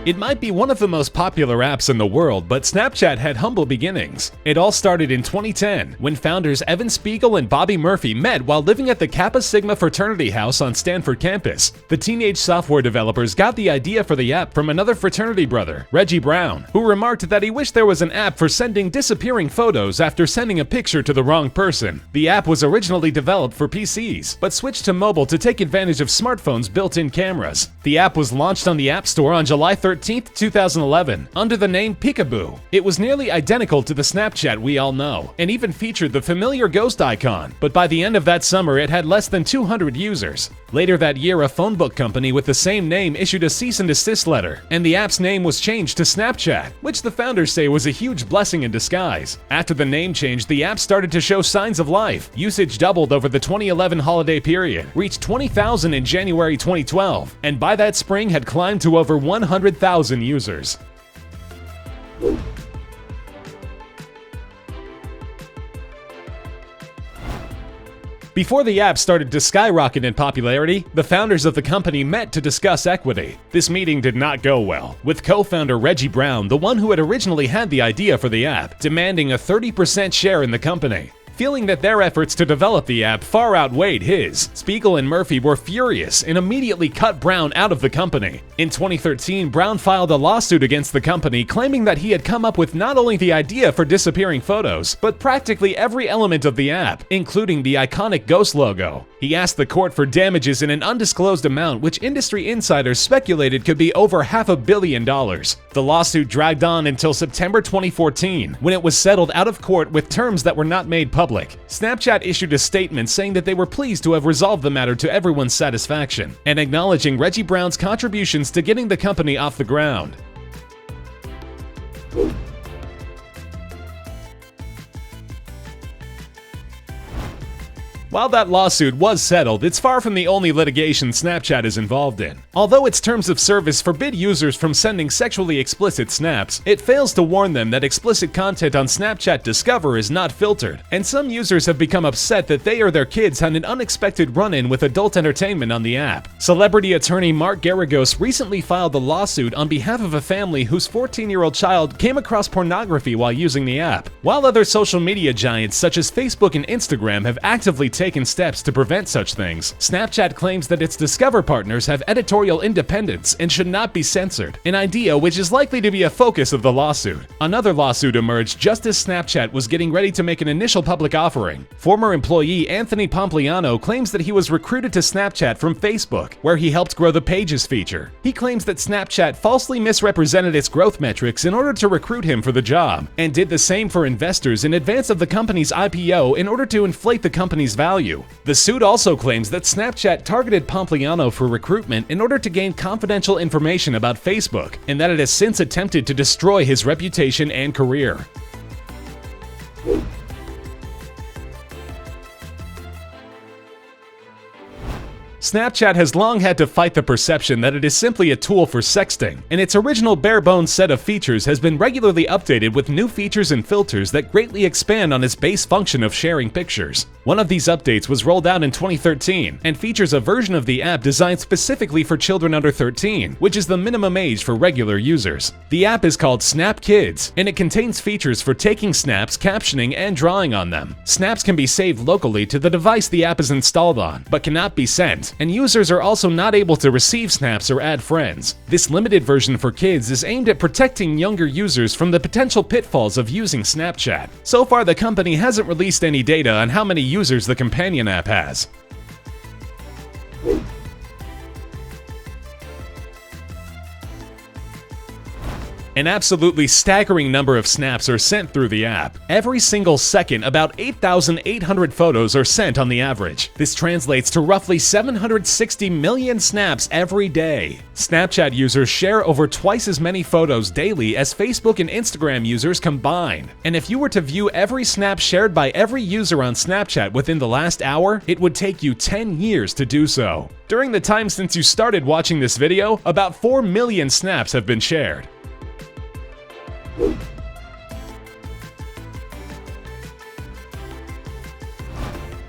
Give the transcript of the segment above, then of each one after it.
It might be one of the most popular apps in the world, but Snapchat had humble beginnings. It all started in 2010, when founders Evan Spiegel and Bobby Murphy met while living at the Kappa Sigma fraternity house on Stanford campus. The teenage software developers got the idea for the app from another fraternity brother, Reggie Brown, who remarked that he wished there was an app for sending disappearing photos after sending a picture to the wrong person. The app was originally developed for PCs, but switched to mobile to take advantage of smartphones' built-in cameras. The app was launched on the App Store on July 13, 2011, under the name Peekaboo. It was nearly identical to the Snapchat we all know, and even featured the familiar ghost icon, but by the end of that summer it had less than 200 users. Later that year, a phone book company with the same name issued a cease and desist letter, and the app's name was changed to Snapchat, which the founders say was a huge blessing in disguise. After the name change, the app started to show signs of life. Usage doubled over the 2011 holiday period, reached 20,000 in January 2012, and by that spring had climbed to over 100,000 users. Before the app started to skyrocket in popularity, the founders of the company met to discuss equity. This meeting did not go well, with co-founder Reggie Brown, the one who had originally had the idea for the app, demanding a 30% share in the company. Feeling that their efforts to develop the app far outweighed his, Spiegel and Murphy were furious and immediately cut Brown out of the company. In 2013, Brown filed a lawsuit against the company, claiming that he had come up with not only the idea for disappearing photos, but practically every element of the app, including the iconic ghost logo. He asked the court for damages in an undisclosed amount, which industry insiders speculated could be over $500 million. The lawsuit dragged on until September 2014, when it was settled out of court with terms that were not made public. Snapchat issued a statement saying that they were pleased to have resolved the matter to everyone's satisfaction, and acknowledging Reggie Brown's contributions to getting the company off the ground. While that lawsuit was settled, it's far from the only litigation Snapchat is involved in. Although its terms of service forbid users from sending sexually explicit snaps, it fails to warn them that explicit content on Snapchat Discover is not filtered, and some users have become upset that they or their kids had an unexpected run-in with adult entertainment on the app. Celebrity attorney Mark Garagos recently filed a lawsuit on behalf of a family whose 14-year-old child came across pornography while using the app. While other social media giants such as Facebook and Instagram have actively taken steps to prevent such things, Snapchat claims that its Discover partners have editorial independence and should not be censored, an idea which is likely to be a focus of the lawsuit. Another lawsuit emerged just as Snapchat was getting ready to make an initial public offering. Former employee Anthony Pompliano claims that he was recruited to Snapchat from Facebook, where he helped grow the Pages feature. He claims that Snapchat falsely misrepresented its growth metrics in order to recruit him for the job, and did the same for investors in advance of the company's IPO in order to inflate the company's value. The suit also claims that Snapchat targeted Pompliano for recruitment in order to gain confidential information about Facebook, and that it has since attempted to destroy his reputation and career. Snapchat has long had to fight the perception that it is simply a tool for sexting, and its original bare-bones set of features has been regularly updated with new features and filters that greatly expand on its base function of sharing pictures. One of these updates was rolled out in 2013 and features a version of the app designed specifically for children under 13, which is the minimum age for regular users. The app is called Snap Kids, and it contains features for taking snaps, captioning, and drawing on them. Snaps can be saved locally to the device the app is installed on, but cannot be sent, and users are also not able to receive snaps or add friends. This limited version for kids is aimed at protecting younger users from the potential pitfalls of using Snapchat. So far, the company hasn't released any data on how many users the companion app has. An absolutely staggering number of snaps are sent through the app. Every single second, about 8,800 photos are sent on the average. This translates to roughly 760 million snaps every day. Snapchat users share over twice as many photos daily as Facebook and Instagram users combined. And if you were to view every snap shared by every user on Snapchat within the last hour, it would take you 10 years to do so. During the time since you started watching this video, about 4 million snaps have been shared.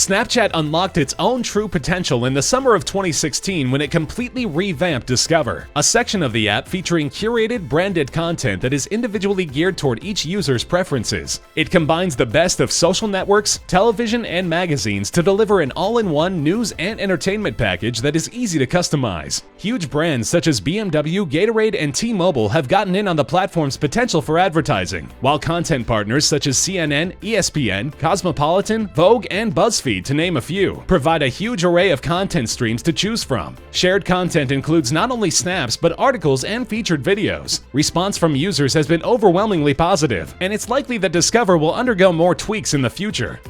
Snapchat unlocked its own true potential in the summer of 2016 when it completely revamped Discover, a section of the app featuring curated, branded content that is individually geared toward each user's preferences. It combines the best of social networks, television, and magazines to deliver an all-in-one news and entertainment package that is easy to customize. Huge brands such as BMW, Gatorade, and T-Mobile have gotten in on the platform's potential for advertising, while content partners such as CNN, ESPN, Cosmopolitan, Vogue, and BuzzFeed, to name a few, provide a huge array of content streams to choose from. Shared content includes not only snaps but articles and featured videos. Response from users has been overwhelmingly positive, and it's likely that Discover will undergo more tweaks in the future.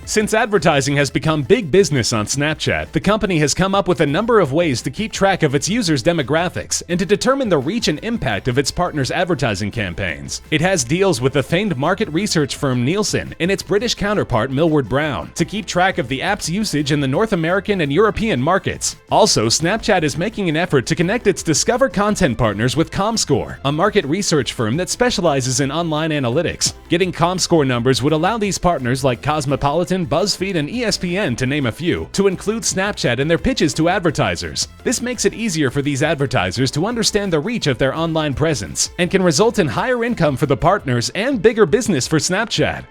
Since advertising has become big business on Snapchat, the company has come up with a number of ways to keep track of its users' demographics and to determine the reach and impact of its partners' advertising campaigns. It has deals with the famed market research firm Nielsen and its British counterpart Millward Brown to keep track of the app's usage in the North American and European markets. Also, Snapchat is making an effort to connect its Discover content partners with Comscore, a market research firm that specializes in online analytics. Getting Comscore numbers would allow these partners like Cosmopolitan, BuzzFeed, and ESPN, to name a few, to include Snapchat in their pitches to advertisers. This makes it easier for these advertisers to understand the reach of their online presence and can result in higher income for the partners and bigger business for Snapchat.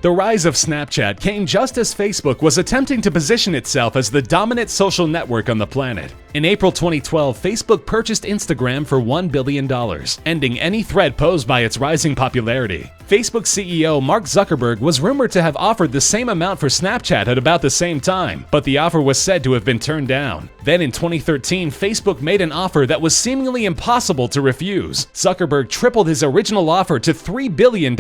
The rise of Snapchat came just as Facebook was attempting to position itself as the dominant social network on the planet. In April 2012, Facebook purchased Instagram for $1 billion, ending any threat posed by its rising popularity. Facebook CEO Mark Zuckerberg was rumored to have offered the same amount for Snapchat at about the same time, but the offer was said to have been turned down. Then in 2013, Facebook made an offer that was seemingly impossible to refuse. Zuckerberg tripled his original offer to $3 billion,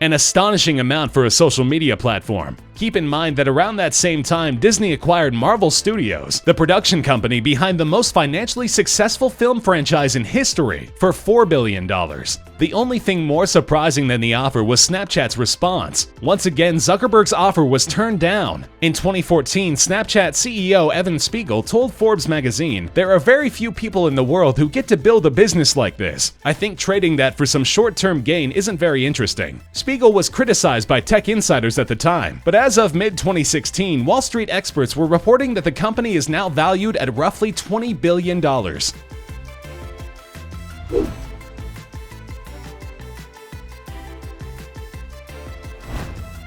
an astonishing amount for a social media platform. Keep in mind that around that same time, Disney acquired Marvel Studios, the production company behind the most financially successful film franchise in history, for $4 billion. The only thing more surprising than the offer was Snapchat's response. Once again, Zuckerberg's offer was turned down. In 2014, Snapchat CEO Evan Spiegel told Forbes magazine, "There are very few people in the world who get to build a business like this. I think trading that for some short-term gain isn't very interesting." Spiegel was criticized by tech insiders at the time, but as of mid-2016, Wall Street experts were reporting that the company is now valued at roughly $20 billion.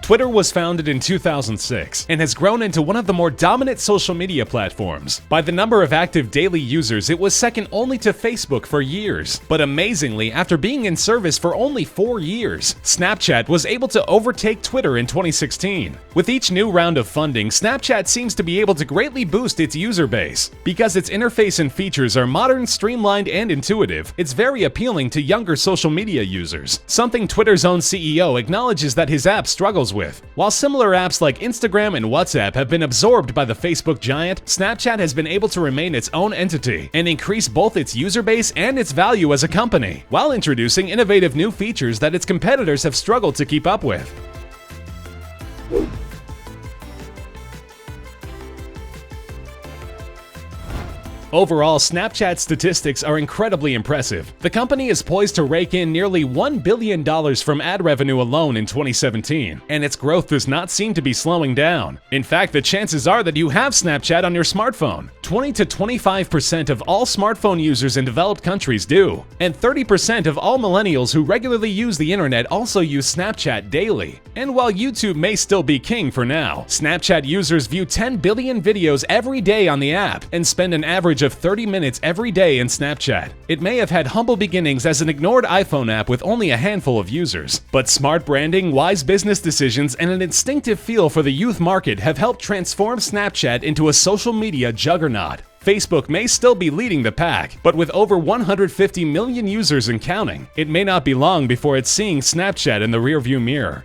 Twitter was founded in 2006 and has grown into one of the more dominant social media platforms. By the number of active daily users, it was second only to Facebook for years. But amazingly, after being in service for only 4 years, Snapchat was able to overtake Twitter in 2016. With each new round of funding, Snapchat seems to be able to greatly boost its user base. Because its interface and features are modern, streamlined, and intuitive, it's very appealing to younger social media users, something Twitter's own CEO acknowledges that his app struggles with. While similar apps like Instagram and WhatsApp have been absorbed by the Facebook giant, Snapchat has been able to remain its own entity and increase both its user base and its value as a company, while introducing innovative new features that its competitors have struggled to keep up with. Overall, Snapchat's statistics are incredibly impressive. The company is poised to rake in nearly $1 billion from ad revenue alone in 2017, and its growth does not seem to be slowing down. In fact, the chances are that you have Snapchat on your smartphone. 20 to 25% of all smartphone users in developed countries do, and 30% of all millennials who regularly use the internet also use Snapchat daily. And while YouTube may still be king for now, Snapchat users view 10 billion videos every day on the app and spend an average of 30 minutes every day in Snapchat. It may have had humble beginnings as an ignored iPhone app with only a handful of users, but smart branding, wise business decisions, and an instinctive feel for the youth market have helped transform Snapchat into a social media juggernaut. Facebook may still be leading the pack, but with over 150 million users and counting, it may not be long before it's seeing Snapchat in the rearview mirror.